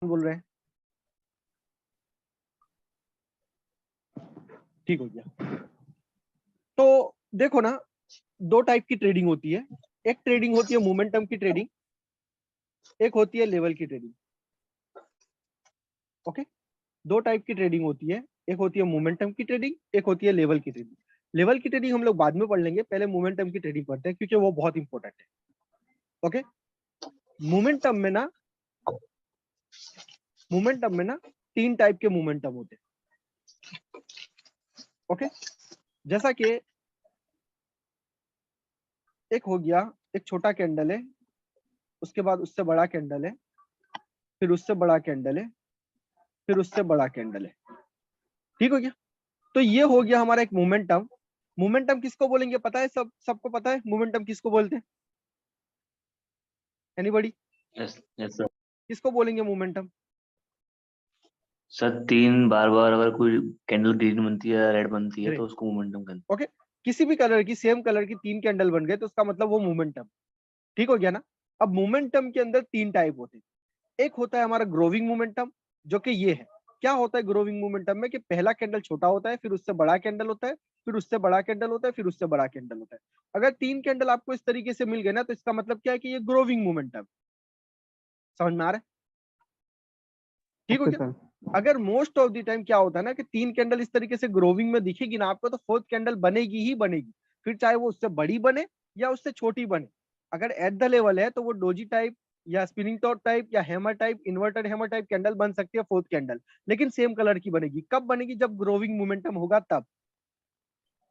बोल रहे हैं? ठीक हो गया। तो देखो ना, दो टाइप की ट्रेडिंग होती है। एक ट्रेडिंग होती है मोमेंटम की ट्रेडिंग, एक होती है लेवल की ट्रेडिंग। ओके, दो टाइप की ट्रेडिंग होती है, एक होती है मोमेंटम की ट्रेडिंग, एक होती है लेवल की ट्रेडिंग। लेवल की ट्रेडिंग हम लोग बाद में पढ़ लेंगे, पहले मोमेंटम की ट्रेडिंग पढ़ते हैं क्योंकि वो बहुत इंपॉर्टेंट है। ओके, मोमेंटम में ना तीन टाइप के मोमेंटम होते हैं। ओके, जैसा कि एक हो गया, एक छोटा कैंडल है, उसके बाद उससे बड़ा कैंडल है, फिर उससे बड़ा कैंडल है, फिर उससे बड़ा कैंडल है। ठीक हो गया? तो ये हो गया हमारा एक मोमेंटम। मोमेंटम किसको बोलेंगे पता है? सबको पता है मोमेंटम किसको बोलते हैं? एनीबॉडी? Yes sir. किसको बोलेंगे मोमेंटम? सर तीन बार बार अगर कोई कैंडल ग्रीन बनती है या रेड बनती है ग्रे। तो उसको मोमेंटम कहते ओके, किसी भी कलर की, सेम कलर की तीन कैंडल बन गए तो उसका मतलब वो मोमेंटम। ठीक हो गया ना? अब मोमेंटम के अंदर तीन टाइप होते हैं। एक होता है हमारा ग्रोविंग मोमेंटम, जो कि ये है। क्या होता है ग्रोविंग मोमेंटम में? कि पहला कैंडल छोटा होता है, फिर उससे बड़ा कैंडल होता है, फिर उससे बड़ा कैंडल होता है, फिर उससे बड़ा कैंडल होता है। अगर तीन कैंडल आपको इस तरीके से मिल गए ना, तो इसका मतलब क्या है? कि ये ग्रोविंग मोमेंटम। समझ में आ रहा है? ठीक हो गया? अगर मोस्ट ऑफ द टाइम क्या होता है ना, कि तीन कैंडल इस तरीके से ग्रोविंग में दिखेगी ना आपको, तो फोर्थ कैंडल बनेगी ही बनेगी, फिर चाहे वो उससे बड़ी बने या उससे छोटी बने। अगर एट द लेवल है तो वो डोजी टाइप या स्पिनिंग टॉप टाइप या hammer type, inverted hammer type candle बन सकती है फोर्थ कैंडल, लेकिन सेम कलर की बनेगी। कब बनेगी? जब ग्रोविंग मोमेंटम होगा तब।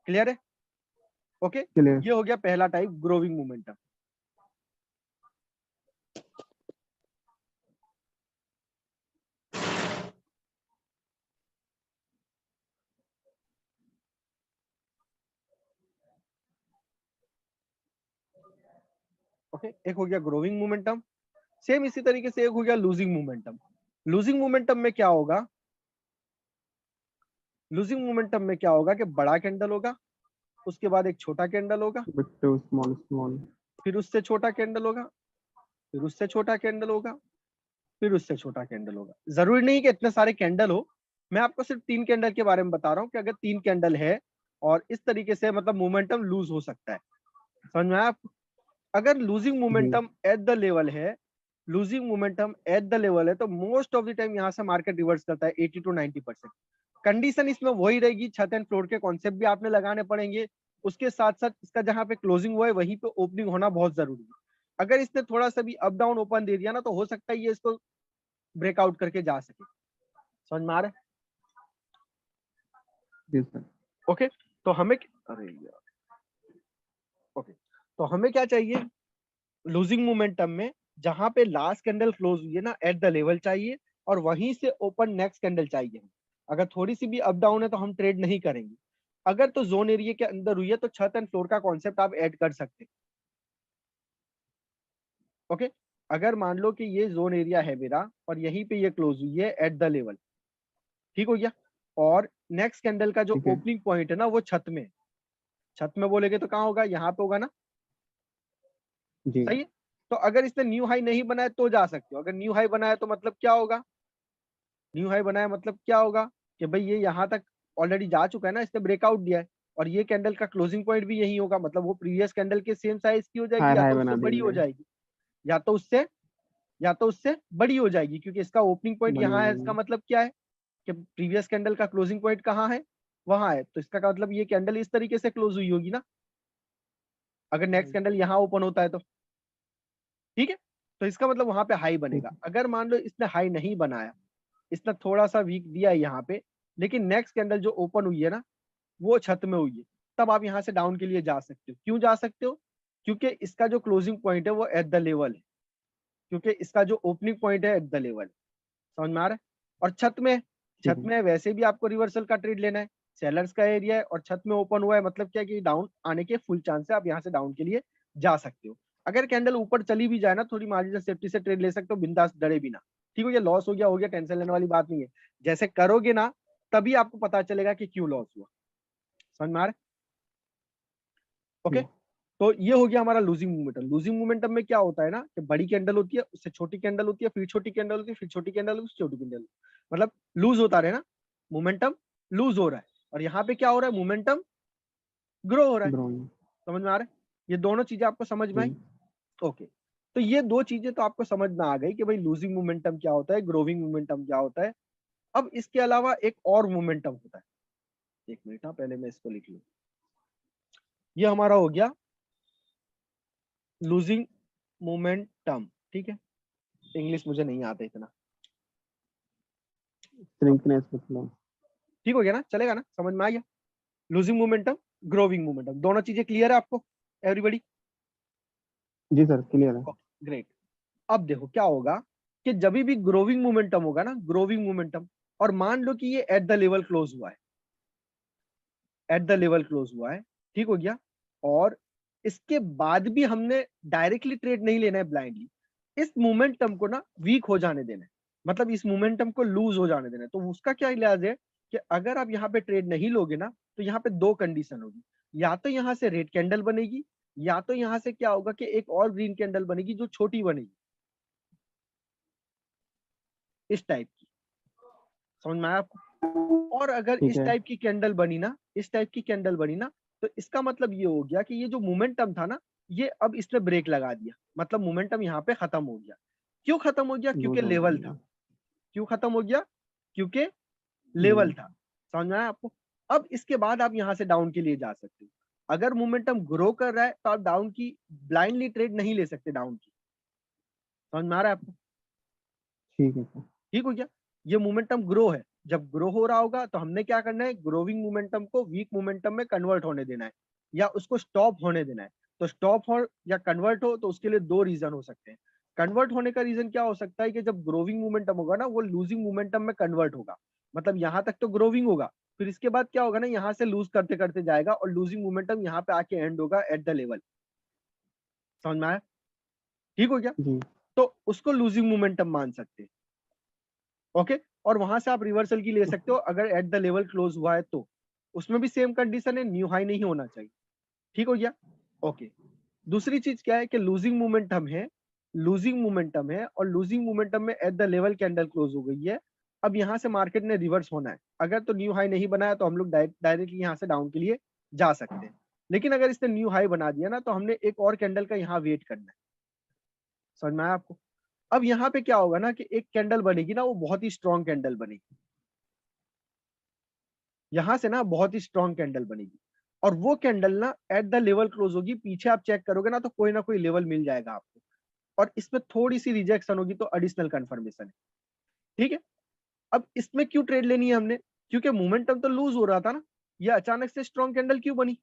क्लियर है? Okay, clear. ये हो गया पहला टाइप, ग्रोविंग मोमेंटम। ओके, एक हो गया ग्रोविंग मोमेंटम। सेम इसी तरीके से एक हो गया लूजिंग मोमेंटम। लूजिंग मोमेंटम में क्या होगा? लूजिंग मोमेंटम में क्या होगा? कि बड़ा कैंडल होगा, उसके बाद एक छोटा कैंडल होगा, स्मॉल स्मॉल, फिर उससे छोटा कैंडल होगा, फिर उससे छोटा कैंडल होगा, फिर उससे छोटा कैंडल होगा। जरूरी नहीं कि इतने सारे कैंडल हो, मैं आपको सिर्फ तीन कैंडल के बारे में बता रहा हूँ कि अगर तीन कैंडल है और इस तरीके से, मतलब मोमेंटम लूज हो सकता है। समझ में आया आपको? अगर losing momentum at the level है, losing momentum at the level है, तो मोस्ट ऑफ द टाइम यहाँ से मार्केट रिवर्स करता है 80 to 90%। कंडीशन इसमें वही रहेगी, छत एंड फ्लोर के कॉन्सेप्ट भी आपने लगाने पड़ेंगे, उसके साथ साथ इसका जहां पे क्लोजिंग हुआ है वहीं पे ओपनिंग होना बहुत जरूरी है। अगर इसने थोड़ा सा भी अप डाउन ओपन दे दिया ना, तो हो सकता है ये इसको ब्रेकआउट करके जा सके। समझ में आ रहा है? ओके, तो हमें, अरे यार, ओके, तो हमें क्या चाहिए? लूजिंग मोमेंटम में जहां पे लास्ट कैंडल क्लोज हुई है ना, एट द लेवल चाहिए, और वहीं से ओपन नेक्स्ट कैंडल चाहिए। अगर थोड़ी सी भी अप डाउन है तो हम ट्रेड नहीं करेंगे। अगर तो जोन एरिया के अंदर हुई है तो छत एंड फ्लोर का कॉन्सेप्ट आप ऐड कर सकते हैं। ओके, अगर मान लो कि ये जोन एरिया है मेरा और यहीं पे ये क्लोज हुई है एट द लेवल, ठीक हो गया, और नेक्स्ट कैंडल का जो ठीक है। ओपनिंग पॉइंट है ना वो छत में है। छत में बोलेगे तो कहाँ होगा? यहाँ पे होगा ना। जी। सही है? तो अगर इसने न्यू हाई नहीं बनाया तो जा सकते हो। अगर न्यू हाई बनाया तो मतलब क्या होगा? न्यू हाई बनाया मतलब क्या होगा? कि भाई ये यहाँ तक ऑलरेडी जा चुका है ना, इसने ब्रेकआउट दिया है, और ये कैंडल का क्लोजिंग पॉइंट भी यही होगा, मतलब वो प्रीवियस कैंडल के सेम साइज की हो जाएगी, हायर या हाई तो उससे बना बड़ी हो देंगे। जाएगी, या तो उससे बड़ी हो जाएगी, क्योंकि इसका ओपनिंग पॉइंट बड़ी हो यहाँ है। इसका जाएंगे। मतलब क्या है? कि प्रीवियस कैंडल का क्लोजिंग पॉइंट कहाँ है? वहां है, तो इसका का मतलब ये कैंडल इस तरीके से क्लोज हुई होगी ना, अगर नेक्स्ट कैंडल यहाँ ओपन होता है तो। ठीक है, तो इसका मतलब वहां पे हाई ठीक बनेगा। है। अगर मान लो इसने हाई नहीं बनाया, इसने थोड़ा सा वीक दिया है यहाँ पे, लेकिन नेक्स्ट कैंडल जो ओपन हुई है ना वो छत में हुई है, तब आप यहाँ से डाउन के लिए जा सकते हो। क्यों जा सकते हो? क्योंकि इसका जो क्लोजिंग पॉइंट है वो एट द लेवल है, क्योंकि इसका जो ओपनिंग पॉइंट है एट द लेवल है। समझ में आ रहा है? और ठीक छत है। में वैसे भी आपको रिवर्सल का ट्रेड लेना है, सेलर्स का एरिया है और छत में ओपन हुआ है, मतलब क्या कि डाउन आने के फुल चांस है, आप यहाँ से डाउन के लिए जा सकते हो। अगर कैंडल ऊपर चली भी जाए ना, थोड़ी मार्जिनल सेफ्टी से ट्रेड ले सकते हो, बिंदास, डरे बिना। ठीक हो गया? लॉस हो गया, टेंशन लेने वाली बात नहीं है। जैसे करोगे ना तभी आपको पता चलेगा कि क्यों लॉस हुआ। समझ में आ रहा है? ओके, जी। तो ये हो गया हमारा लूजिंग मोमेंटम। लूजिंग मोमेंटम में क्या होता है ना कि बड़ी कैंडल होती है, उससे छोटी कैंडल होती है, फिर छोटी कैंडल होती है, फिर छोटी कैंडल, उससे छोटी कैंडल, मतलब लूज होता रहे ना, मोमेंटम लूज हो रहा है। और यहाँ पे क्या हो रहा है, मोमेंटम ग्रो हो रहा है। ग्रोइंग। समझ में आ रहा है? ये दोनों चीजें आपको समझ में आई? जी ओके, तो ये दो चीजें तो आपको समझ में आ गई कि भाई लूजिंग मोमेंटम क्या होता है, ग्रोविंग मोमेंटम क्या होता है। अब इसके अलावा एक और मोमेंटम होता है, एक मिनट, हाँ पहले मैं इसको लिख लूं। ये हमारा हो गया लूजिंग मोमेंटम, ठीक है। इंग्लिश मुझे नहीं आता इतना, श्रिंकनेस मतलब। ठीक हो गया ना, चलेगा ना, समझ में आ गया? लूजिंग मोमेंटम, ग्रोविंग मोमेंटम, दोनों चीजें क्लियर है आपको, एवरीबॉडी? जी सर क्लियर है। ग्रेट। अब देखो क्या होगा कि जब भी ग्रोविंग मोमेंटम होगा ना, ग्रोविंग मोमेंटम, और मान लो कि ये एट द लेवल क्लोज हुआ है, एट द लेवल क्लोज हुआ है, ठीक हो गया, और इसके बाद भी हमने डायरेक्टली ट्रेड नहीं लेना है ब्लाइंडली, इस मोमेंटम को ना वीक हो जाने देना है, मतलब इस मोमेंटम को लूज हो जाने देना है। तो उसका क्या इलाज है कि अगर आप यहाँ पे ट्रेड नहीं लोगे ना, तो यहाँ पे दो कंडीशन होगी, या तो यहाँ से रेड कैंडल बनेगी, या तो यहाँ से क्या होगा कि एक और ग्रीन कैंडल बनेगी जो छोटी बनेगी, इस टाइप की। समझ में आया आपको? और अगर ठीक इस है। टाइप की कैंडल बनी ना, इस टाइप की कैंडल बनी ना, तो इसका मतलब ये हो गया कि ये जो मोमेंटम था ना, ये अब इसने ब्रेक लगा दिया, मतलब मोमेंटम यहाँ पे खत्म हो गया। क्यों खत्म हो गया? क्योंकि लूज हो लेवल था। गया। क्यों खत्म हो गया? क्योंकि जी लेवल था। समझ में आया आपको? अब इसके बाद आप यहाँ से डाउन के लिए जा सकते हो। अगर मोमेंटम ग्रो कर रहा है तो आप डाउन की ब्लाइंडली ट्रेड नहीं ले सकते, डाउन की। समझ में आ रहा है आपको? ठीक है सर। ठीक हो गया? ये मोमेंटम ग्रो है, जब ग्रो हो रहा होगा तो हमने क्या करना है, ग्रोविंग मोमेंटम को वीक मोमेंटम में कन्वर्ट होने देना है, या उसको स्टॉप होने देना है। तो स्टॉप हो या कन्वर्ट हो, तो उसके लिए दो रीजन हो सकते हैं। कन्वर्ट होने का रीजन क्या हो सकता है कि जब ग्रोविंग मोमेंटम होगा ना, वो लूजिंग मोमेंटम में कन्वर्ट होगा, मतलब यहाँ तक तो ग्रोविंग होगा, फिर इसके बाद क्या होगा ना, यहाँ से लूज करते करते जाएगा और लूजिंग मोमेंटम यहाँ पे आके एंड होगा एट द लेवल। समझ में आया? ठीक हो गया? जी तो उसको लूजिंग मोमेंटम मान सकते हैं। ओके, और वहां से आप रिवर्सल की ले सकते हो अगर एट द लेवल क्लोज हुआ है तो। उसमें भी सेम कंडीशन है, न्यू हाई नहीं होना चाहिए। ठीक हो गया? ओके। दूसरी चीज क्या है कि लूजिंग मोमेंटम है, लूजिंग मोमेंटम है, और लूजिंग मोमेंटम में eight the level candle close हो गई है। अब यहाँ से मार्केट ने रिवर्स होना है, अगर तो न्यू हाई नहीं बनाया तो हम लोग डायरेक्टली यहाँ से डाउन के लिए जा सकते हैं। लेकिन अगर इसने न्यू हाई बना दिया ना, तो हमने एक और कैंडल का यहाँ वेट करना है। समझ में आया आपको? अब यहाँ पे क्या होगा ना कि एक कैंडल बनेगी ना, वो बहुत ही स्ट्रॉन्ग कैंडल बनेगी, यहां से ना बहुत ही स्ट्रॉन्ग कैंडल बनेगी, और वो कैंडल ना एट द लेवल क्लोज होगी। पीछे आप चेक करोगे ना, तो कोई ना कोई लेवल मिल जाएगा आपको, और इसमें थोड़ी सी रिजेक्शन होगी तो एडिशनल कंफर्मेशन है। ठीक है? अब इसमें क्यों ट्रेड लेनी है हमने? क्योंकि मोमेंटम तो लूज हो रहा था ना, ये अचानक से स्ट्रॉन्ग कैंडल क्यों बनी?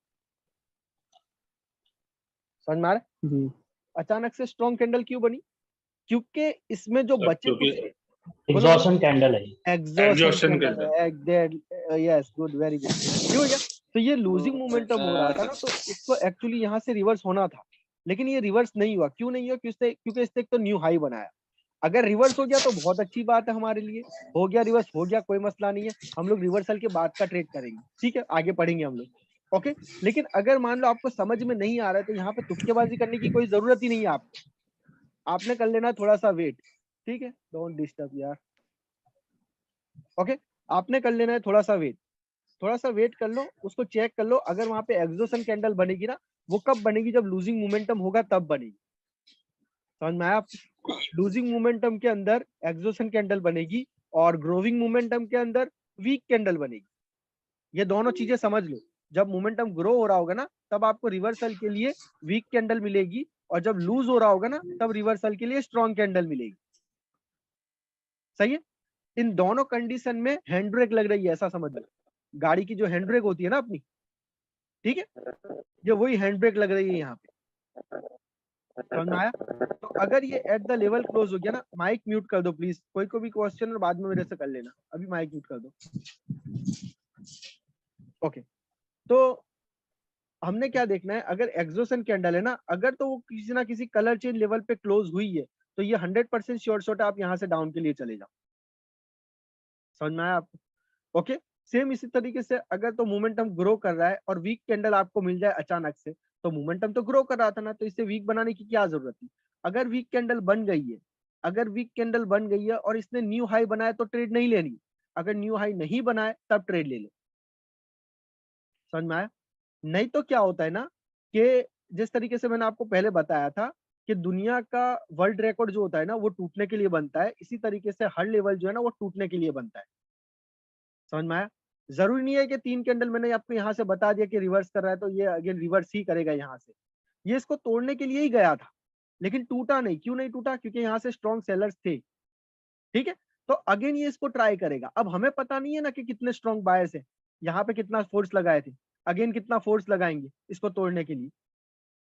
समझ में आ रहा है? जी अचानक से स्ट्रॉन्ग कैंडल क्यों बनी? क्योंकि इसमें जो सर बचे क्योंकि कुछ, बोलो बोलो। एग्जॉशन कैंडल है। Exhaustion exhaustion candle candle. है, यस, गुड, वेरी गुड। ठीक हो गया? तो ये लूजिंग मोमेंटम हो रहा था ना, तो इसको एक्चुअली यहाँ से रिवर्स होना था, लेकिन ये रिवर्स नहीं हुआ। क्यों नहीं हुआ? क्योंकि इसने एक तो न्यू हाई बनाया। अगर रिवर्स हो गया तो बहुत अच्छी बात है हमारे लिए, हो गया रिवर्स, हो गया, कोई मसला नहीं है, हम लोग रिवर्सल के बाद का ट्रेड करेंगे, ठीक है, आगे पढ़ेंगे हम लोग। ओके, लेकिन अगर मान लो आपको समझ में नहीं आ रहा है, तो यहाँ पे तुक्केबाजी करने की कोई जरूरत ही नहीं है आपको, आपने कर लेना थोड़ा सा वेट। ठीक है, डोंट डिस्टर्ब यार। ओके, आपने कर लेना है थोड़ा सा वेट, थोड़ा सा वेट कर लो, उसको चेक कर लो। अगर वहां पे एग्जॉशन कैंडल बनेगी ना, वो कब बनेगी? जब लूजिंग मोमेंटम होगा तब बनेगी। समझ में आया आप? लूजिंग मोमेंटम के अंदर एग्जॉशन कैंडल बनेगी, और ग्रोविंग मोमेंटम के अंदर वीक कैंडल बनेगी। ये दोनों चीजें समझ लो। जब मोमेंटम ग्रो हो रहा होगा ना, तब आपको रिवर्सल के लिए वीक कैंडल मिलेगी, और जब लूज हो रहा होगा ना, तब रिवर्सल के लिए स्ट्रॉन्ग कैंडल मिलेगी। सही है? इन दोनों कंडीशन में हैंड ब्रेक लग रही है, ऐसा समझ लो। गाड़ी की जो हैंड ब्रेक होती है ना अपनी, ठीक है, ये वही हैंड ब्रेक लग रही है यहाँ पे। समझ में आया? तो अगर ये एट द लेवल क्लोज हो गया ना, माइक म्यूट कर दो प्लीज, कोई को भी क्वेश्चन और बाद में मेरे से कर लेना, अभी माइक म्यूट कर दो। ओके, तो हमने क्या देखना है, अगर एग्जॉशन कैंडल है ना, अगर तो वो किसी ना किसी कलर चेंज लेवल पे क्लोज हुई है, तो ये 100% श्योर शॉट आप यहाँ से डाउन के लिए चले जाओ। समझ में आया आपको? ओके, सेम इसी तरीके से अगर तो मोमेंटम ग्रो कर रहा है और वीक कैंडल आपको मिल जाए अचानक से, तो मोमेंटम तो ग्रो कर रहा था ना, तो इसे वीक बनाने की क्या जरूरत थी। अगर वीक कैंडल बन गई है, अगर वीक कैंडल बन गई है और इसने न्यू हाई बनाया तो ट्रेड नहीं लेनी, अगर न्यू हाई नहीं बनाए तब ट्रेड ले लो। समझ में आया। नहीं तो क्या होता है ना कि जिस तरीके से मैंने आपको पहले बताया था कि दुनिया का वर्ल्ड रिकॉर्ड जो होता है ना वो टूटने के लिए बनता है, इसी तरीके से हर लेवल जो है ना वो टूटने के लिए बनता है। समझ में आया। जरूरी नहीं है कि 3 कैंडल मैंने आपको यहाँ से बता दिया कि रिवर्स कर रहा है तो ये अगेन रिवर्स ही करेगा यहाँ से। ये इसको तोड़ने के लिए ही गया था, लेकिन टूटा नहीं। क्यों नहीं टूटा? क्योंकि यहाँ से स्ट्रॉन्ग सेलर्स थे। ठीक है, तो अगेन ये इसको ट्राई करेगा। अब हमें पता नहीं है ना कि कितने स्ट्रॉन्ग बायर्स है, यहाँ पे कितना फोर्स लगाए थे, अगेन कितना फोर्स लगाएंगे इसको तोड़ने के लिए।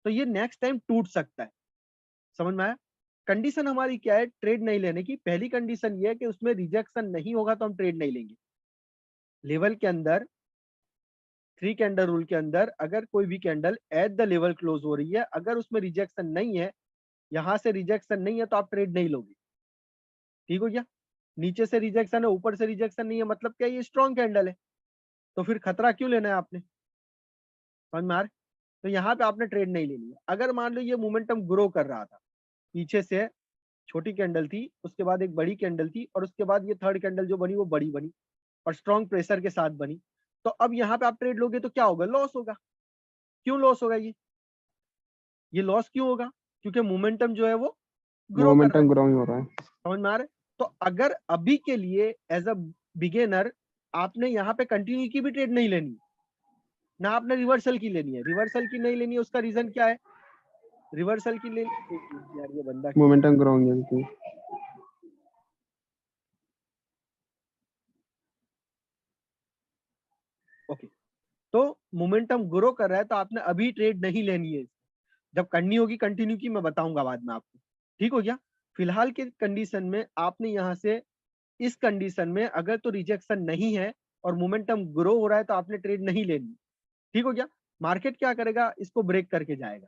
तो ये नेक्स्ट टाइम टूट सकता है। समझ में आया। कंडीशन हमारी क्या है ट्रेड नहीं लेने की? पहली कंडीशन ये है कि उसमें रिजेक्शन नहीं होगा तो हम ट्रेड नहीं लेंगे। लेवल के अंदर 3 कैंडल रूल के अंदर अगर कोई भी candle eight the level close हो रही है, अगर उसमें रिजेक्शन नहीं है, यहां से रिजेक्शन नहीं है, तो आप ट्रेड नहीं लोगे। ठीक हो गया। नीचे से रिजेक्शन है, ऊपर से रिजेक्शन नहीं है, मतलब क्या ये स्ट्रॉन्ग कैंडल है, तो फिर खतरा क्यों लेना है आपने। समझ में आ रहा है? तो यहाँ पे आपने ट्रेड नहीं लेनी है। अगर मान लो ये मोमेंटम ग्रो कर रहा था, पीछे से छोटी कैंडल थी, उसके बाद एक बड़ी कैंडल थी, और उसके बाद ये थर्ड कैंडल जो बनी वो बड़ी बनी और स्ट्रॉन्ग प्रेशर के साथ बनी, तो अब यहाँ पे आप ट्रेड लोगे तो क्या होगा? लॉस होगा। क्यों लॉस होगा? ये लॉस क्यों होगा? क्योंकि मोमेंटम जो है वो ग्रो कर रहा है। मोमेंटम ग्रोइंग हो रहा है। समझ में आ रहा है। तो अगर अभी के लिए एज अ बिगिनर आपने यहाँ पे कंटिन्यू की भी ट्रेड नहीं लेनी, ना आपने रिवर्सल की लेनी है। रिवर्सल की नहीं लेनी है, उसका रीजन क्या है? रिवर्सल की ले यार ये बंदा मोमेंटम ग्रोइंग है बिल्कुल। ओके, तो मोमेंटम ग्रो कर रहा है तो आपने अभी ट्रेड नहीं लेनी है। जब करनी होगी कंटिन्यू की मैं बताऊंगा बाद में आपको। ठीक हो गया। फिलहाल के कंडीशन में आपने यहाँ से इस कंडीशन में अगर तो रिजेक्शन नहीं है और मोमेंटम ग्रो हो रहा है तो आपने ट्रेड नहीं लेनी। ठीक हो गया। मार्केट क्या करेगा? इसको ब्रेक करके जाएगा।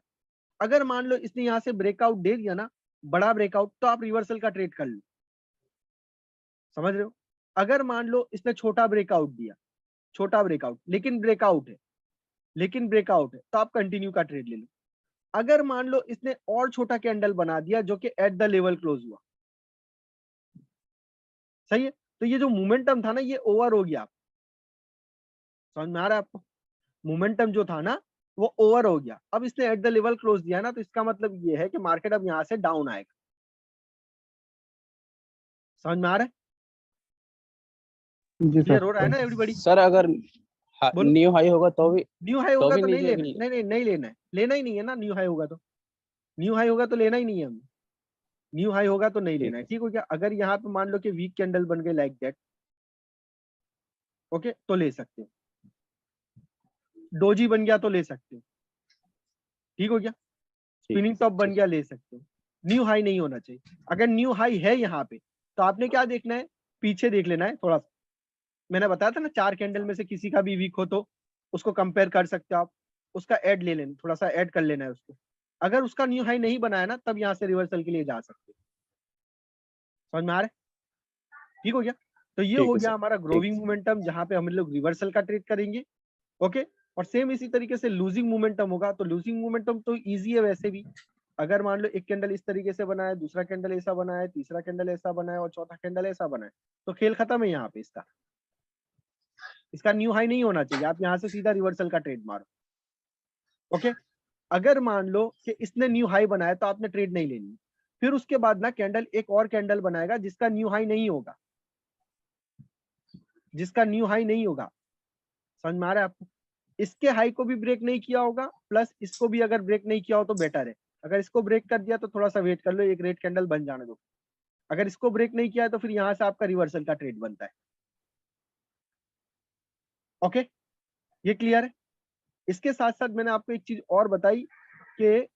अगर मान लो इसने यहाँ से ब्रेकआउट दे दिया ना, बड़ा ब्रेकआउट, तो आप रिवर्सल का ट्रेड कर लो। समझ रहे हो। अगर मान लो इसने छोटा ब्रेकआउट दिया, छोटा ब्रेकआउट लेकिन ब्रेकआउट है, लेकिन ब्रेकआउट है, तो आप कंटिन्यू का ट्रेड ले लो। अगर मान लो इसने और छोटा कैंडल बना दिया जो कि एट द लेवल क्लोज हुआ, सही है, तो ये जो मोमेंटम था ना ये ओवर हो गया। समझ में आ रहा है आपको। मोमेंटम जो था ना वो ओवर हो गया। अब इसने एट द लेवल क्लोज दिया ना, तो इसका मतलब ये है कि मार्केट अब यहां से डाउन आएगा। समझ में आ रहा है। जी क्लियर सर। हो रहा है ना एवरीबॉडी? सर अगर बोलो। न्यू हाई होगा न्यू हाई तो होगा भी तो नहीं नीचे लेना है। नहीं नहीं नहीं लेना है, लेना ही नहीं है ना। न्यू हाई होगा तो, न्यू हाई होगा तो लेना ही नहीं है हमें। न्यू हाई होगा तो नहीं लेना है। ठीक ठीक हो गया। अगर यहाँ पे मान लो कि वीक कैंडल बन गए लाइक दैट, ओके, तो ले सकते हो। डोजी बन गया तो ले सकते हो। ठीक हो गया। स्पिनिंग टॉप बन गया, ले सकते हो। न्यू हाई नहीं होना चाहिए। अगर न्यू हाई है यहाँ पे तो आपने क्या देखना है? पीछे देख लेना है थोड़ा सा। मैंने बताया था ना 4 कैंडल में से किसी का भी वीक हो तो उसको कंपेयर कर सकते हो आप। उसका ऐड ले लेना, थोड़ा सा ऐड कर लेना है उसको। अगर उसका न्यू हाई नहीं बनाया ना तब यहाँ से रिवर्सल के लिए जा सकते हो। समझ में आ रहा है। ठीक हो गया। तो ये हो है गया सर। हमारा ग्रोविंग मोमेंटम जहां पे हम लोग रिवर्सल का ट्रेड करेंगे। ओके। और सेम इसी तरीके से लूजिंग मोमेंटम होगा। तो लूजिंग मोमेंटम तो इजी है वैसे भी। अगर मान लो एक कैंडल इस तरीके से बना है, दूसरा कैंडल ऐसा बना है, तीसरा कैंडल ऐसा बना है और चौथा कैंडल ऐसा बना है, तो खेल खत्म है यहाँ पे। इसका न्यू हाई नहीं होना चाहिए। आप यहाँ से सीधा रिवर्सल का ट्रेड मारो। ओके। अगर मान लो कि इसने न्यू हाई बनाया तो आपने ट्रेड नहीं लेनी। फिर उसके बाद ना कैंडल एक और कैंडल बनाएगा जिसका न्यू हाई नहीं होगा, जिसका न्यू हाई नहीं होगा। समझ में आ रहा है आपको। इसके हाई को भी ब्रेक नहीं किया होगा, प्लस इसको भी अगर ब्रेक नहीं किया हो तो बेटर है। अगर इसको ब्रेक कर दिया तो थोड़ा सा वेट कर लो, एक रेड कैंडल बन जाने दो। अगर इसको ब्रेक नहीं किया है तो फिर यहाँ से आपका रिवर्सल का ट्रेड बनता है। ओके, ये क्लियर है। इसके साथ साथ मैंने आपको एक चीज और बताई कि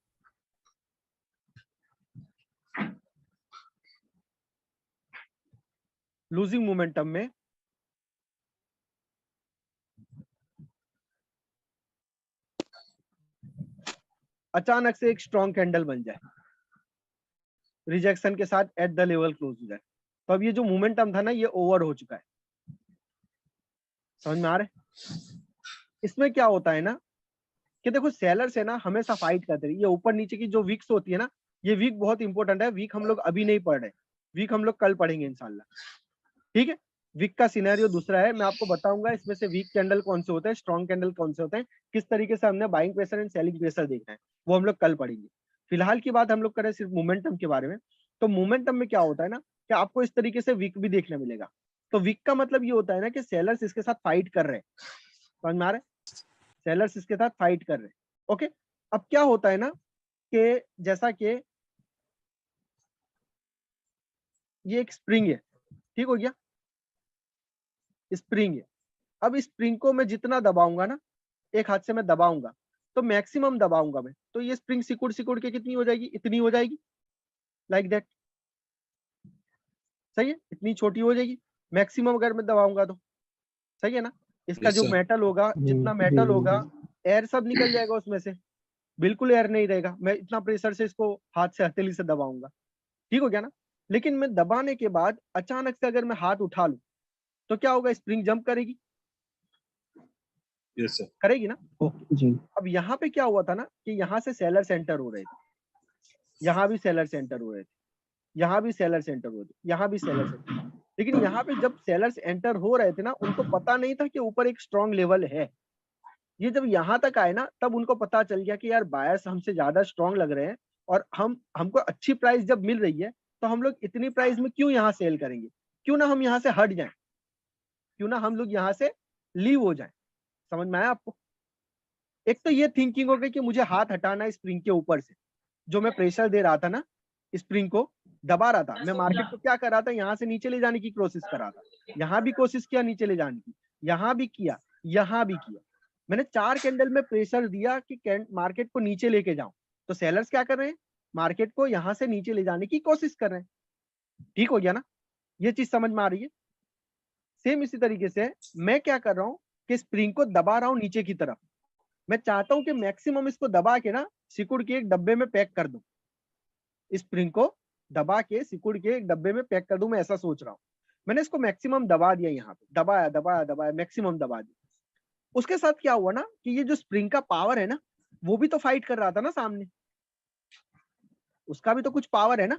लूजिंग मोमेंटम में अचानक से एक स्ट्रॉन्ग कैंडल बन जाए, रिजेक्शन के साथ एट द लेवल क्लोज हो जाए, तो अब ये जो मोमेंटम था ना ये ओवर हो चुका है। समझ में आ रहा है। इसमें क्या होता है ना कि देखो सेलर्स है ना हमेशा फाइट करते रहे, ये ऊपर नीचे की जो वीक्स होती है ना, ये वीक बहुत इंपॉर्टेंट है। वीक हम लोग अभी नहीं पढ़ रहे, वीक हम लोग कल पढ़ेंगे इंशाल्लाह, ठीक है। वीक का सिनेरियो दूसरा है, मैं आपको बताऊंगा इसमें से वीक कैंडल कौन से होते हैं, स्ट्रॉन्ग कैंडल कौन से होते हैं, किस तरीके से हमने buying pressure and selling pressure देखना है, वो हम लोग कल पढ़ेंगे। फिलहाल की बात हम लोग करें सिर्फ मोमेंटम के बारे में। तो मोमेंटम में क्या होता है ना कि आपको इस तरीके से वीक भी देखने मिलेगा। तो वीक का मतलब ये होता है ना कि सेलर्स इसके साथ फाइट कर रहे हैं, समझ में आ रहा है, सेलर्स इसके साथ फाइट कर रहे हैं। ओके, अब क्या होता है ना कि जैसा कि ये एक स्प्रिंग है, ठीक हो गया, स्प्रिंग है। अब इस स्प्रिंग को मैं जितना दबाऊंगा ना, एक हाथ से मैं दबाऊंगा तो मैक्सिमम दबाऊंगा मैं, तो ये स्प्रिंग सिकुड़ सिकुड़ के कितनी हो जाएगी, इतनी हो जाएगी, लाइक दैट, सही है, इतनी छोटी हो जाएगी मैक्सिमम अगर मैं दबाऊंगा तो, सही है ना। इसका Yes, जो sir. मेटल होगा, जितना मेटल होगा, एयर सब निकल जाएगा उसमें से, बिल्कुल एयर नहीं रहेगा। मैं इतना प्रेशर से इसको हाथ से हथेली से दबाऊंगा, ठीक हो गया ना। लेकिन मैं दबाने के बाद अचानक से अगर मैं हाथ उठा लूं तो क्या होगा, स्प्रिंग जंप करेगी, Yes, sir. करेगी ना। जी अब यहाँ पे क्या हुआ था ना कि यहाँ से सेलर सेंटर हो रहे थे, यहाँ भी सेलर सेंटर हो रहे थे, यहाँ भी सेलर सेंटर हो रहे थे, यहाँ भी सेलर सेंटर। लेकिन यहाँ पे जब सेलर्स एंटर हो रहे थे ना, उनको पता नहीं था कि ऊपर एक स्ट्रॉन्ग लेवल है। ये जब यहाँ तक आए ना, तब उनको पता चल गया कि यार बायर्स हमसे ज्यादा स्ट्रॉन्ग लग रहे हैं, और हमको अच्छी प्राइस जब मिल रही है तो हम लोग इतनी प्राइस में क्यों यहाँ सेल करेंगे, क्यों ना हम यहाँ से हट जाएं, क्यों ना हम लोग यहाँ से लीव हो जाएं। समझ में आया आपको। एक तो ये थिंकिंग हो गई कि मुझे हाथ हटाना है स्प्रिंग के ऊपर से, जो मैं प्रेशर दे रहा था ना, स्प्रिंग को दबा रहा था, मैं मार्केट को क्या कर रहा था, यहाँ से नीचे ले जाने की कोशिश कर रहा था। यहाँ भी कोशिश किया नीचे ले जाने की, यहाँ भी किया, यहाँ भी किया। मैंने 4 कैंडल में प्रेशर दिया कि मार्केट को नीचे लेके जाऊं। तो सेलर्स क्या कर रहे हैं, मार्केट को यहाँ से नीचे ले जाने की कोशिश कर रहे हैं, ठीक हो गया ना। ये चीज समझ में आ रही है। सेम इसी तरीके से मैं क्या कर रहा हूँ कि स्प्रिंग को दबा रहा हूँ नीचे की तरफ। मैं चाहता हूं कि मैक्सिमम इसको दबा के ना सिकुड़ के एक डब्बे में पैक कर दूं, स्प्रिंग को दबा के सिकुड़ के एक डब्बे में पैक कर दूं, मैं ऐसा सोच रहा हूं। मैंने इसको मैक्सिमम दबा दिया, यहाँ पे दबाया दबाया दबाया, मैक्सिमम दबा दिया। उसके साथ क्या हुआ ना कि ये जो स्प्रिंग का पावर है ना, वो भी तो फाइट कर रहा था ना सामने, उसका भी तो कुछ पावर है ना,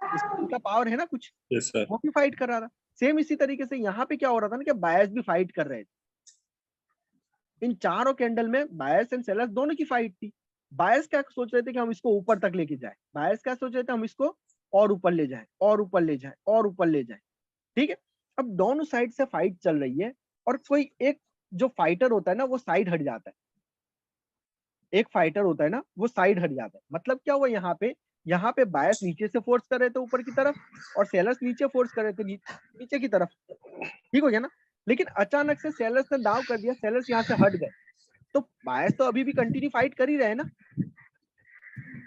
स्प्रिंग का पावर है ना कुछ, Yes, sir. वो भी फाइट कर रहा था। सेम इसी तरीके से यहाँ पे क्या हो रहा था ना कि बायर्स भी फाइट कर रहे थे। इन चारों कैंडल में बायर्स एंड सेलर्स दोनों की फाइट थी। बायर्स क्या सोच रहे थे कि हम इसको ऊपर तक लेके जाए, बायर्स क्या सोच रहे थे, हम इसको और ऊपर ले जाए, और ऊपर ले जाए, और ऊपर ले जाए, ठीक है। अब दोनों साइड से फाइट चल रही है, और कोई एक जो फाइटर होता है ना, वो साइड हट जाता है। एक फाइटर होता है ना, वो साइड हट जाता है। मतलब क्या हुआ, यहाँ पे बायर्स नीचे से फोर्स कर रहे थे ऊपर की तरफ, और सेलर्स नीचे फोर्स कर रहे थे नीचे की तरफ, ठीक हो गया ना। लेकिन अचानक से सेलर्स ने दाव कर दिया, सेलर्स यहाँ से हट गए, तो बायर्स तो अभी भी कंटिन्यू फाइट कर ही रहे हैं ना।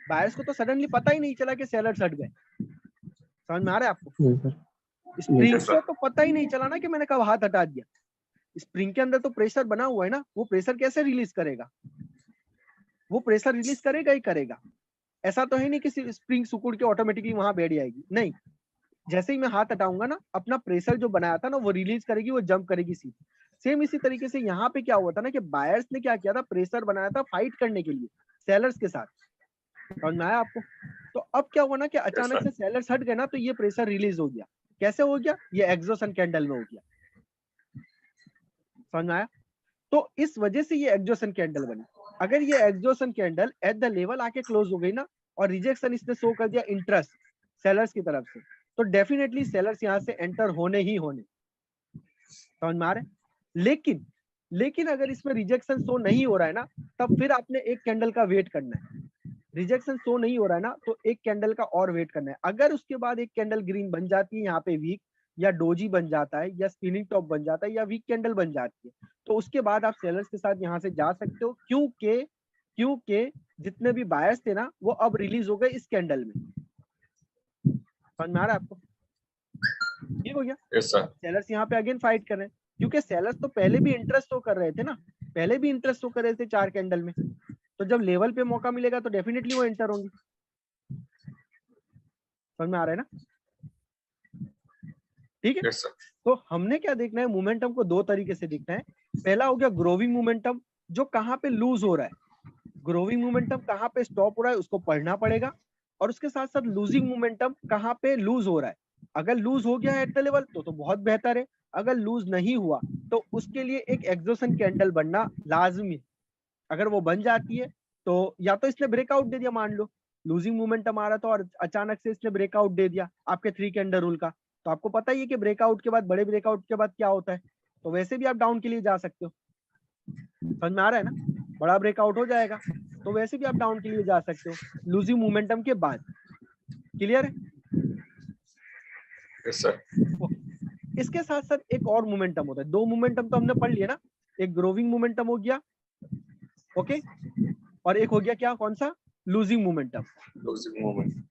बायर्स को तो सडनली पता ही नहीं चला कि सेलर्स हट गए। समझ में आ रहा है आपको। जी सर स्प्रिंग Yes, sir. को तो पता ही नहीं चला ना कि मैंने कब हाथ हटा दिया। स्प्रिंग के अंदर तो प्रेशर बना हुआ है ना, वो प्रेशर कैसे रिलीज करेगा, वो प्रेशर रिलीज करेगा ही करेगा। ऐसा तो है नहीं कि स्प्रिंग सुकुड़ के ऑटोमेटिकली वहां बैठ जाएगी, नहीं। जैसे ही मैं हाथ हटाऊंगा ना, अपना प्रेशर जो बनाया था ना, वो रिलीज करेगी, वो जंप करेगी सीधी। सेम इसी तरीके से यहाँ पे क्या हुआ था ना कि बायर्स ने क्या किया था, प्रेशर बनाया था फाइट करने के लिए सेलर्स के साथ। समझ में आया आपको। तो अब क्या हुआ ना कि अचानक sir. से सेलर्स हट गए ना, तो ये प्रेशर रिलीज हो गया। कैसे हो गया, ये एक्सॉशन कैंडल में हो गया। समझ में आया। तो इस वजह से ये एक्सॉशन कैंडल बनी। अगर ये exhaustion candle eight the level आके क्लोज हो गई ना, और रिजेक्शन इसने शो कर दिया इंटरेस्ट सेलर्स की तरफ से, तो डेफिनेटली सेलर्स यहाँ से एंटर होने ही होने। समझ में आ रहा है। लेकिन अगर इसमें रिजेक्शन शो नहीं हो रहा है ना, तब फिर आपने एक कैंडल का वेट करना है। रिजेक्शन शो नहीं हो रहा है ना, तो एक कैंडल का और वेट करना है। अगर उसके बाद एक कैंडल ग्रीन बन जाती है यहाँ पे वीक, या डोजी बन जाता है, या स्पिनिंग टॉप बन जाता है, या वीक कैंडल बन जाती है, तो उसके बाद आप सेलर्स के साथ यहाँ से जा सकते हो। क्योंकि जितने भी बायर्स थे ना, वो अब रिलीज हो गए इस कैंडल में। समझ में आ रहा है आपको, ठीक हो गया। Yes, sir. सेलर्स यहाँ पे अगेन फाइट कर रहे हैं, क्योंकि सेलर्स तो पहले भी इंटरेस्ट शो कर रहे थे ना, पहले भी इंटरेस्ट शो कर रहे थे 4 कैंडल में। तो जब लेवल पे मौका मिलेगा तो डेफिनेटली वो एंटर होंगे। समझ में आ रहा है ना, ठीक है। Yes, sir. तो हमने क्या देखना है, मोमेंटम को 2 तरीके से देखना है। पहला हो गया ग्रोविंग मोमेंटम, जो कहाँ पे लूज हो रहा है, ग्रोविंग मोमेंटम कहाँ पे स्टॉप हो रहा है उसको पढ़ना पड़ेगा, और उसके साथ साथ लूजिंग मोमेंटम कहाँ पे लूज हो रहा है। अगर लूज हो गया है एट द लेवल तो बहुत बेहतर है, अगर लूज नहीं हुआ तो उसके लिए एक एक्सॉशन कैंडल बनना लाजमी है। अगर वो बन जाती है तो या तो इसने ब्रेकआउट दे दिया, मान लो लूजिंग मोमेंटम आ रहा था और अचानक से इसने ब्रेकआउट दे दिया आपके 3 कैंडल रूल का, तो आपको पता ही है कि ब्रेकआउट के बाद, बड़े ब्रेकआउट के बाद क्या होता है, तो वैसे भी आप डाउन के लिए जा सकते हो। समझ में आ रहा है ना, बड़ा ब्रेकआउट हो जाएगा तो वैसे भी आप डाउन के लिए जा सकते हो लूजिंग मोमेंटम के बाद। क्लियर है? Yes sir. इसके साथ साथ एक और मोमेंटम होता है, 2 मोमेंटम तो हमने पढ़ लिया ना, एक ग्रोविंग मोमेंटम हो गया, ओके, और एक हो गया क्या, कौन सा, losing momentum. Losing moment.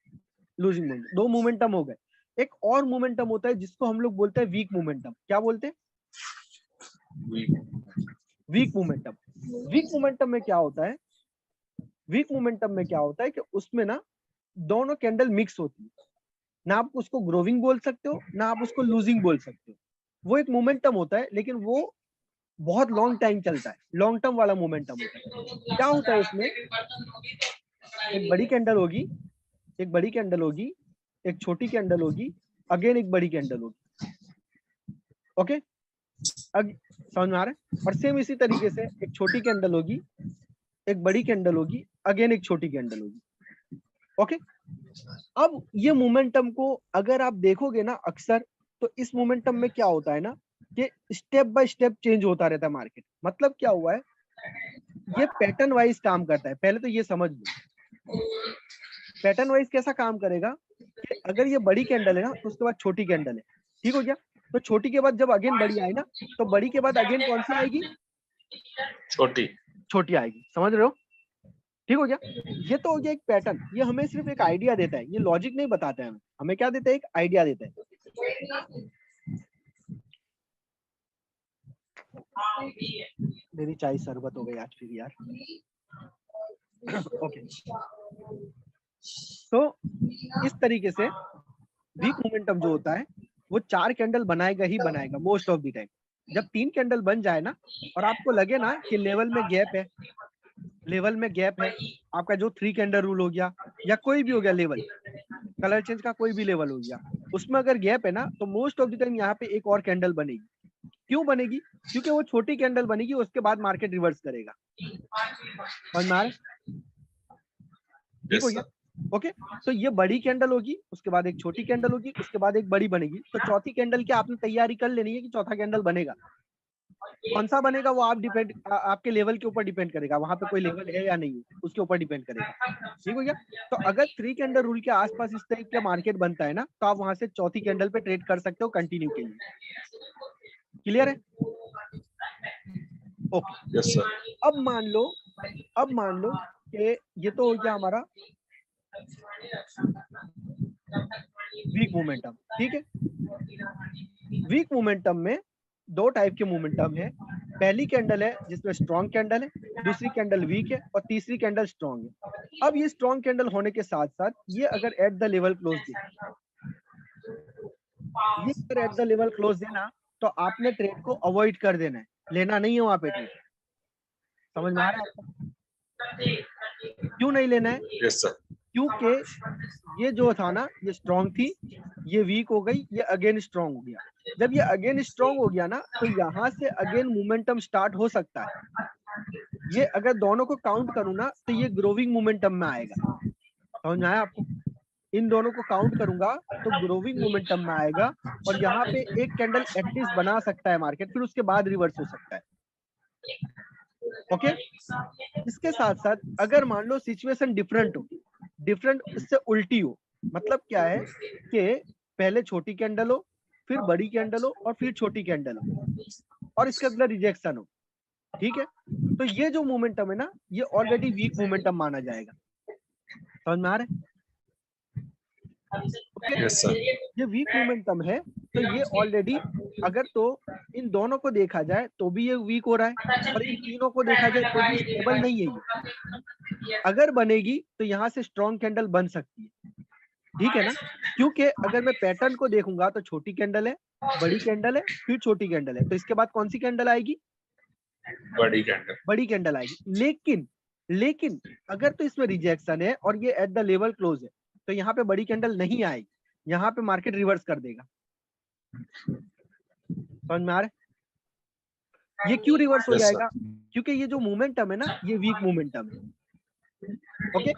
Losing momentum, 2 momentum हो गए। एक और मोमेंटम होता है जिसको हम लोग बोलते हैं वीक मोमेंटम। क्या बोलते हैं? Week momentum. वीक मोमेंटम में क्या होता है, वीक मोमेंटम में क्या होता है कि उसमें ना दोनों कैंडल मिक्स होती है, ना आप उसको ग्रोविंग बोल सकते हो ना आप उसको लूजिंग बोल सकते हो। वो एक मोमेंटम होता है लेकिन वो बहुत लॉन्ग टाइम चलता है, लॉन्ग टर्म वाला मोमेंटम होता है। क्या होता है उसमें, एक बड़ी कैंडल होगी, एक बड़ी कैंडल होगी, एक छोटी कैंडल होगी, अगेन एक बड़ी कैंडल होगी, ओके, समझ में आ रहा है? और सेम इसी तरीके से एक छोटी कैंडल होगी, एक बड़ी कैंडल होगी, अगेन एक छोटी कैंडल होगी, ओके। अब ये मोमेंटम को अगर आप देखोगे ना अक्सर, तो इस मोमेंटम में क्या होता है ना कि स्टेप बाय स्टेप चेंज होता रहता है मार्केट। मतलब क्या हुआ है, ये पैटर्न वाइज काम करता है। पहले तो ये समझ लो पैटर्न वाइज कैसा काम करेगा कि अगर ये बड़ी कैंडल है ना तो उसके बाद छोटी कैंडल है, ठीक हो गया, तो छोटी के बाद जब अगेन बड़ी आई ना तो बड़ी के बाद अगेन कौन सी आएगी, छोटी। छोटी आएगी। समझ रहे हो? ठीक हो गया। ये तो हो गया एक पैटर्न, ये हमें सिर्फ एक आइडिया देता है, ये लॉजिक नहीं बताता है हमें, हमें क्या देता है, एक आइडिया देता है। मेरी चाय शरबत हो गई आज फिर यार। ओके, तो इस तरीके से वीक मोमेंटम जो होता है वो 4 कैंडल बनाएगा ही बनाएगा मोस्ट ऑफ द टाइम। जब 3 कैंडल बन जाए ना और आपको लगे ना कि लेवल में गैप है, लेवल में गैप है, आपका जो 3 कैंडल रूल हो गया या कोई भी हो गया लेवल, कलर चेंज का कोई भी लेवल हो गया, उसमें अगर गैप है ना तो मोस्ट ऑफ द टाइम यहाँ पे एक और कैंडल बनेगी। क्यों बनेगी? क्योंकि वो छोटी कैंडल बनेगी, उसके बाद मार्केट रिवर्स करेगा। समझ में आ रहा है? ठीक हो गया, ओके। तो ये बड़ी कैंडल होगी, उसके बाद एक छोटी कैंडल होगी, उसके बाद एक बड़ी बनेगी, तो चौथी कैंडल की आपने तैयारी कर लेनी है कि चौथा कैंडल बनेगा। कौन सा बनेगा वो आप आपके लेवल के ऊपर डिपेंड करेगा, वहां पे कोई लेवल है या नहीं है उसके ऊपर डिपेंड करेगा। ठीक हो गया। तो अगर 3 कैंडल रूल के आसपास इस टाइप का मार्केट बनता है ना तो आप वहां से चौथी कैंडल पे ट्रेड कर सकते हो कंटिन्यू के लिए। क्लियर है? Okay, yes sir. अब मान लो कि ये तो हो गया हमारा वीक मोमेंटम। ठीक है, वीक मोमेंटम में 2 टाइप के मोमेंटम है। पहली कैंडल है जिसमें स्ट्रॉन्ग कैंडल है, दूसरी कैंडल वीक है और तीसरी कैंडल स्ट्रॉन्ग है। अब ये स्ट्रॉन्ग कैंडल होने के साथ साथ ये अगर एट द लेवल क्लोज दे, ये अगर एट द लेवल क्लोज देना तो आपने ट्रेड को अवॉइड कर देना है, लेना नहीं है वहां पे ट्रेड। समझ में आ रहा है आपको? क्यों नहीं लेना है? Yes sir. क्योंकि ये जो था ना ये स्ट्रॉन्ग थी, ये वीक हो गई, ये अगेन स्ट्रॉन्ग हो गया। जब ये अगेन स्ट्रॉन्ग हो गया ना तो यहाँ से अगेन मोमेंटम स्टार्ट हो सकता है। ये अगर दोनों को काउंट करूँ ना तो ये ग्रोविंग मोमेंटम में आएगा। समझ में आया आपको? इन दोनों को काउंट करूंगा तो ग्रोविंग मोमेंटम में आएगा और यहाँ पे एक कैंडल एटलीस्ट बना सकता है मार्केट, फिर उसके बाद रिवर्स हो सकता है। ओके, इसके साथ साथ अगर मान लो सिचुएशन डिफरेंट हो, डिफरेंट इससे उल्टी हो, मतलब क्या है कि पहले छोटी कैंडल हो, फिर बड़ी कैंडल हो और फिर छोटी कैंडल हो और इसके अंदर रिजेक्शन हो, ठीक है, तो ये जो मोमेंटम है ना ये ऑलरेडी वीक मोमेंटम माना जाएगा। समझ में आ रहा है? Yes sir. ये वीक मोमेंटम है तो ये ऑलरेडी, अगर तो इन दोनों को देखा जाए तो भी ये वीक हो रहा है और इन तीनों को देखा जाए तो भी स्टेबल नहीं है ये। अगर बनेगी तो यहाँ से स्ट्रॉन्ग कैंडल बन सकती है, ठीक है ना, क्योंकि अगर मैं पैटर्न को देखूंगा तो छोटी कैंडल है, बड़ी कैंडल है, फिर छोटी कैंडल है, तो इसके बाद कौन सी कैंडल आएगी? बड़ी कैंडल, बड़ी कैंडल आएगी। लेकिन अगर तो इसमें रिजेक्शन है और ये एट द लेवल क्लोज है तो यहाँ पे बड़ी कैंडल नहीं आएगी, यहाँ पे मार्केट रिवर्स कर देगा। समझ में आ रहा है? ये क्यों रिवर्स हो Yes, जाएगा? क्योंकि ये जो मोमेंटम है ना, ये वीक मोमेंटम है। ओके,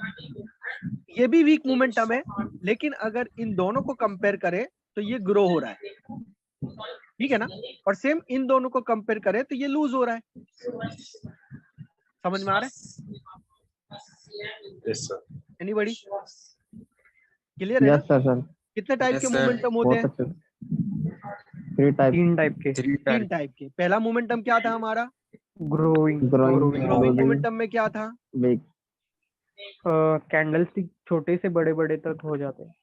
ये भी वीक मोमेंटम है, लेकिन अगर इन दोनों को कंपेयर करें तो ये ग्रो हो रहा है, ठीक है ना। और सेम इन दोनों को कंपेयर करें तो ये लूज हो रहा है। समझ में आ रहा है? yes sir. एनीबॉडी क्लियर है ना? Yes sir. कितने टाइप Yes, के sir. मोमेंटम होते बहुत हैं? अच्छे। 3 टाइप। 3 टाइप के। तीन टाइप के। पहला मोमेंटम क्या था हमारा? ग्रोइंग ग्रोइंग ग्रोविंग मोमेंटम में क्या था? वीक। कैंडल स्टिक छोटे से बड़े बड़े तक हो जाते हैं।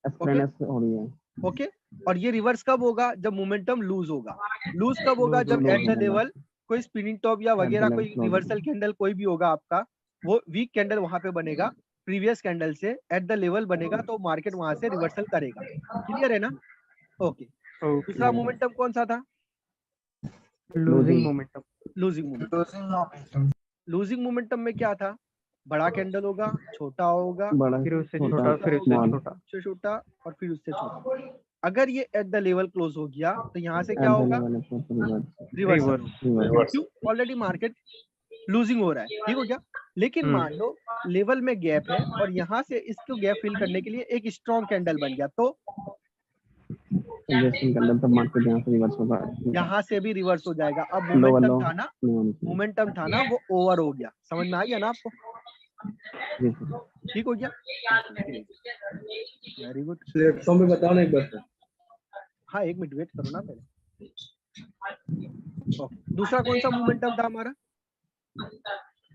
एक्सप्लेनेस हो रही है। ओके, और ये रिवर्स कब होगा? जब मोमेंटम लूज होगा। लूज कब होगा? Lose जब होगा। एट द लेवल कोई स्पिनिंग टॉप या वगैरह level कोई close रिवर्सल कैंडल कोई भी होगा आपका, वो वीक कैंडल वहां पे बनेगा, प्रीवियस कैंडल से एट द लेवल बनेगा, तो मार्केट वहां से रिवर्सल करेगा। क्लियर है ना? ओके, दूसरा मोमेंटम कौन सा था? Losing momentum. Losing momentum. Losing momentum. Losing momentum में क्या था? बड़ा कैंडल होगा, छोटा होगा, बड़ा फिर उससे छोटा, छोटा, फिर उससे small। छोटा। उससे छोटा और फिर उससे छोटा। अगर ये एट द लेवल क्लोज हो गया तो यहाँ से क्या At the होगा? level of reverse। Reversal Reverse। होगा। reverse। क्यों? ऑलरेडी मार्केट लूजिंग हो रहा है, ठीक हो गया। लेकिन मान लो लेवल में गैप है और यहाँ से इसको गैप फिल करने के लिए एक स्ट्रॉन्ग कैंडल बन गया, तो Suggestion कैंडल तो मार्केट यहाँ से रिवर्स होगा। यहाँ से भी रिवर्स हो जाएगा। अब लो मोमेंटम था ना, नहीं होनी चाहिए। मोमेंटम था ना, वो ओवर हो गया। समझ में आ गया ना आपको? जी सर। ठीक हो गया, वेरी गुड। प्लेटफॉर्म पे बताओ ना एक बार। हाँ, एक मिनट वेट करो ना पहले। ओके, दूसरा कौन सा मोमेंटम था हमारा?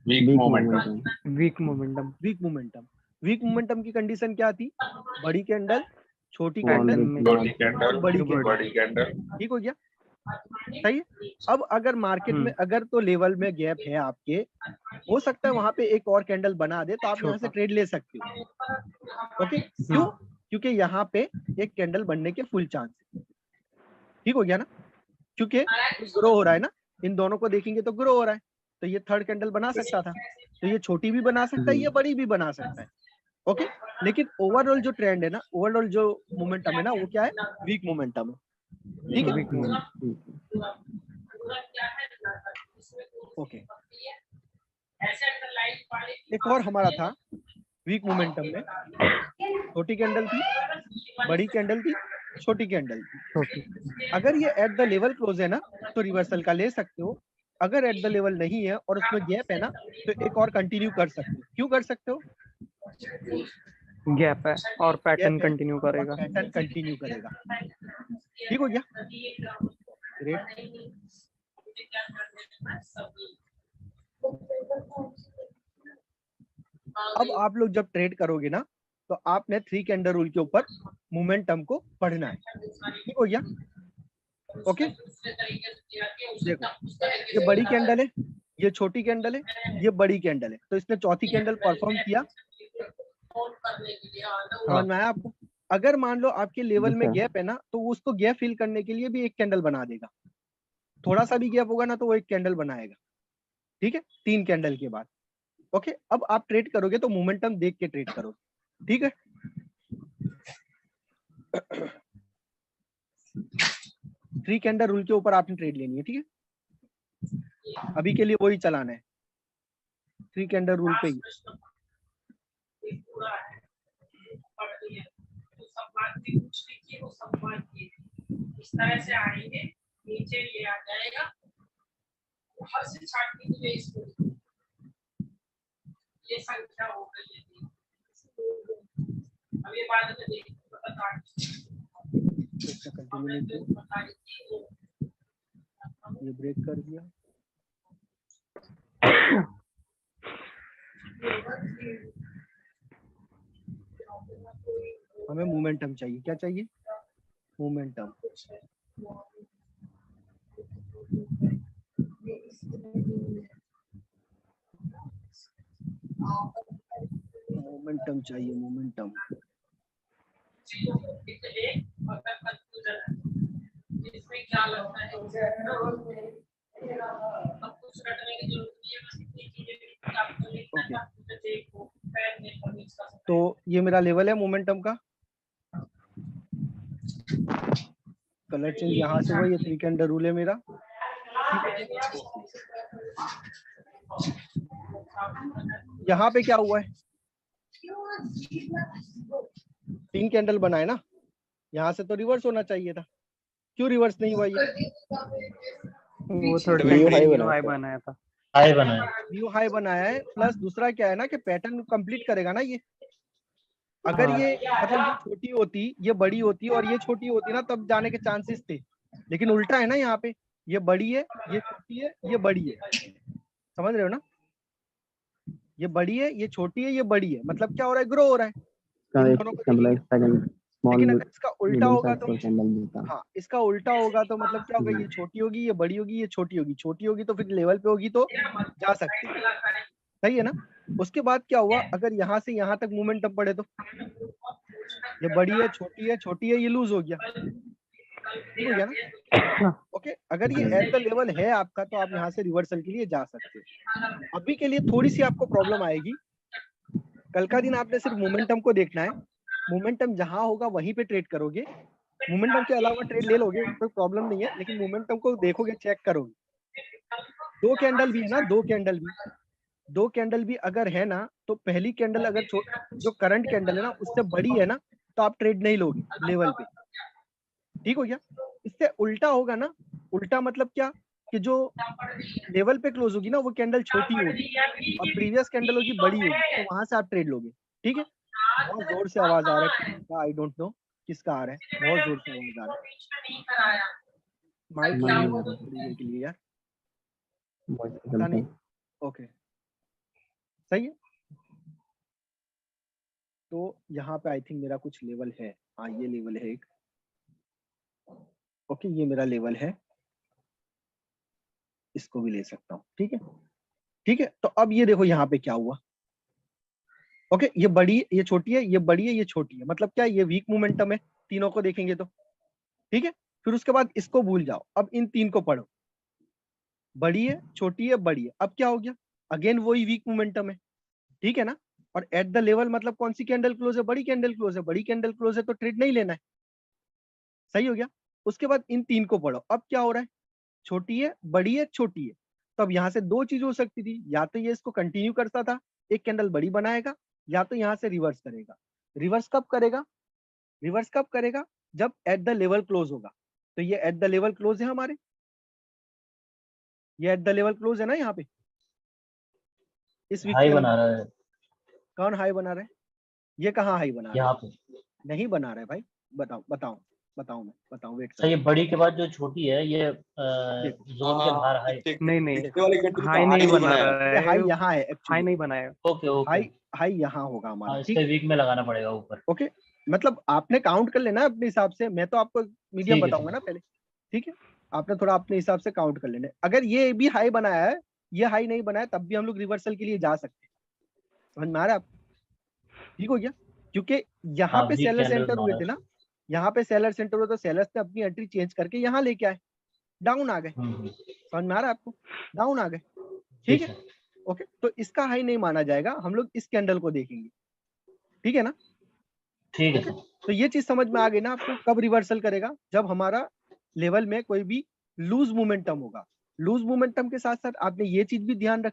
Weak Weak momentum. momentum। Weak momentum. Weak momentum. Weak momentum की कंडीशन क्या थी? बड़ी कैंडल, छोटी Small कैंडल, big छोटी large। कैंडल, बड़ी कैंडल। बड़ी कैंडल, ठीक हो गया, सही है। अब अगर मार्केट में अगर तो लेवल में गैप है आपके, हो सकता है वहां पे एक और कैंडल बना दे, तो आप यहाँ से ट्रेड ले सकते हो। ओके, क्यों? क्योंकि यहाँ पे एक कैंडल बनने के फुल चांस है। ठीक हो गया ना? क्योंकि ग्रो हो रहा है ना, इन दोनों को देखेंगे तो ग्रो हो रहा है, तो ये थर्ड कैंडल बना सकता था, तो ये छोटी भी बना सकता है, ये बड़ी भी बना सकता है। ओके, लेकिन ओवरऑल जो ट्रेंड है ना, ओवरऑल जो मोमेंटम है ना, वो क्या है? वीक मोमेंटम है। ठीक है, वीक मोमेंटम। ओके। एक और हमारा था वीक मोमेंटम में, छोटी कैंडल थी, बड़ी कैंडल थी, छोटी कैंडल थी। छोटी। अगर ये एट द लेवल क्लोज है ना, तो रिवर्सल का ले सकते हो। अगर एट द लेवल नहीं है और उसमें गैप है ना, तो एक और कंटिन्यू कर सकते हो। क्यों कर सकते हो? गैप है और पैटर्न गैप है कंटिन्यू करेगा। और पैटर्न कंटिन्यू करेगा। ठीक हो गया, ग्रेट। अब आप लोग जब ट्रेड करोगे ना, तो आपने 3 कैंडल रूल के ऊपर मोमेंटम को पढ़ना है। ठीक हो गया, ओके। देखो, ये बड़ी कैंडल है, ये छोटी कैंडल है, ये बड़ी कैंडल है, तो इसने चौथी कैंडल परफॉर्म किया। समझ में आया आपको? अगर मान लो आपके लेवल में गैप है ना, तो उसको गैप फिल करने के लिए भी एक कैंडल बना देगा। थोड़ा सा भी गैप होगा ना, तो वो एक कैंडल बनाएगा। ठीक है, 3 कैंडल के बाद। ओके, अब आप ट्रेड करोगे तो मोमेंटम देख के ट्रेड करो। ठीक है, 3 कैंडल रूल के ऊपर आपने ट्रेड लेनी है। ठीक है, अभी के लिए वही चलाना है, 3 कैंडल रूल पे ही। इस तरह से आएंगे, नीचे ये आ जाएगा, हर से छाटने के लिए इसको ये संख्या हो गई है। अब ये बाद में देखो बता ये ब्रेक कर दिया। हमें मोमेंटम चाहिए। क्या चाहिए? मोमेंटम। मोमेंटम चाहिए, मोमेंटम। इसमें क्या लगता है? अब कुछ रटने की जरूरत नहीं है, बस इतनी चीजें आपको लिखना Okay. था, तो देखो पैर देखो इसका सब। तो ये मेरा लेवल है मोमेंटम का। कलर चेंज यहाँ से हुआ, ये 3 कैंडल रूल है मेरा। यहाँ पे क्या हुआ है, 3 कैंडल बनाए ना, यहाँ से तो रिवर्स होना चाहिए था, क्यों रिवर्स नहीं हुआ? ये वो थोड़ा View high न्यू बनाया हाई था। बनाया था। हाई बनाया। व्यू हाई बनाया है, प्लस दूसरा क्या है ना कि पैटर्न कंप्लीट करेगा ना ये। अगर हाँ। ये मतलब ये छोटी होती, ये बड़ी होती और ये छोटी होती ना, तब जाने के चांसेस थे, लेकिन उल्टा है ना, यहाँ पे ये बड़ी है, ये छोटी है, ये बड़ी है, समझ रहे हो ना? ये बड़ी है, ये छोटी है, ये बड़ी है, मतलब क्या हो रहा है, ग्रो हो रहा है। इन दोनों को candle देखेंगे। second small लेकिन अगर इसका उल्टा medium होगा size तो, का candle देता है। हाँ इसका उल्टा होगा तो मतलब क्या होगा, ये छोटी होगी, ये बड़ी होगी, ये छोटी होगी, छोटी होगी तो फिर लेवल पे होगी तो जा सकते हैं, सही है ना? उसके बाद क्या हुआ, अगर यहाँ से यहाँ तक मोमेंटम पड़े तो ये बड़ी है, छोटी है, ये लूज हो गया, ठीक हो गया ना? ओके, अगर ये एट द लेवल है आपका तो आप यहाँ से रिवर्सल के लिए जा सकते हो। अभी के लिए थोड़ी सी आपको प्रॉब्लम आएगी, कल का दिन आपने सिर्फ मोमेंटम को देखना है, मोमेंटम जहां होगा वहीं पे ट्रेड करोगे, मोमेंटम के अलावा ट्रेड ले लोगे, कोई प्रॉब्लम नहीं है, लेकिन मोमेंटम को देखोगे, चेक करोगे। 2 कैंडल भी है ना, 2 कैंडल भी अगर है ना, तो पहली कैंडल अगर जो करंट कैंडल है ना उससे बड़ी है ना, तो आप ट्रेड नहीं लोगे लेवल पे, ठीक हो गया? इससे उल्टा होगा ना, उल्टा मतलब क्या कि जो लेवल पे क्लोज होगी ना वो कैंडल छोटी होगी और प्रीवियस कैंडल होगी बड़ी होगी, तो वहां से आप ट्रेड लोगे, ठीक है? बहुत जोर से आवाज आ रहा है, आई डोंट नो किसका आ रहा है, बहुत जोर से आवाज आ रहा है, माइक के लिए यार, पता नहीं। ओके, सही है। तो यहाँ पे आई थिंक मेरा कुछ लेवल है, हाँ ये लेवल है एक, ओके ये मेरा लेवल है, इसको भी ले सकता हूँ, ठीक है? ठीक है, तो अब ये देखो यहाँ पे क्या हुआ, ओके ये बड़ी, ये छोटी है, ये बड़ी है, ये छोटी है, मतलब क्या, ये वीक मोमेंटम है, तीनों को देखेंगे तो, ठीक है? फिर उसके बाद इसको भूल जाओ, अब इन 3 को पढ़ो, बड़ी है, छोटी है, बड़ी है, अब क्या हो गया, अगेन वही वीक मोमेंटम है, ठीक है ना? और एट द लेवल मतलब कौन सी कैंडल क्लोज है, बड़ी कैंडल क्लोज है, बड़ी कैंडल क्लोज है तो ट्रेड नहीं लेना है, सही हो गया? उसके बाद इन 3 को पढ़ो, अब क्या हो रहा है, छोटी है, बड़ी है, छोटी है, तो अब यहाँ से 2 चीज हो सकती थी, या तो ये इसको कंटिन्यू करता था, एक कैंडल बड़ी बनाएगा, या तो यहाँ से रिवर्स करेगा। रिवर्स कब करेगा, रिवर्स कब करेगा, जब एट द लेवल क्लोज होगा, तो ये एट द लेवल क्लोज है हमारे, ये एट द लेवल क्लोज है ना, यहाँ पे इस वीक हाई बना रहा है कौन हाई बना रहा है, ये कहाँ हाई बना रहा यहाँ पे। है, नहीं बना रहा है भाई, बताओ बताओ बताओ, मैं बताऊं, वेट सर ये बड़ी के बाद जो छोटी है ये देखो। जोन के बाहर हाई। नहीं हाई नहीं बना रहा है, हाई यहाँ है हाई एक्चुअली, नहीं बनाया। ओके ओके हाई हाई यहाँ होगा हमारा, हाँ, ठीक इसके वीक में लगाना पड़ेगा ऊपर। ओके, मतलब आपने काउंट कर लेना अपने हिसाब से, मैं तो आपको मीडियम ठीक है, बताऊंगा ना पहले, ठीक है? आपने थोड़ा अपने हिसाब से काउंट कर लेना है। अगर ये भी हाई बनाया है, ये हाई नहीं बनाया, तब भी हम लोग रिवर्सल के लिए जा सकते हैं, समझ में आ रहा है आप? ठीक हो गया, क्योंकि यहाँ हाँ, पे वीक सेलर कैंडल सेंटर हुए बना थे ना, यहाँ पे सेलर सेंटर हुए तो सेलर्स ने अपनी एंट्री चेंज करके यहाँ लेके आए, डाउन आ गए, समझ में आ रहा है आपको? डाउन आ गए, ठीक है? ओके, तो इसका हाई नहीं माना जाएगा, हम लोग इस कैंडल को देखेंगे, ठीक है ना? ठीक है ओके, सर। तो ये चीज समझ में आ गई ना आपको, कब रिवर्सल करेगा, जब हमारा लेवल में कोई भी लूज मोमेंटम होगा। लूज मोमेंटम के साथ साथ आपने ये चीज भी ध्यान रख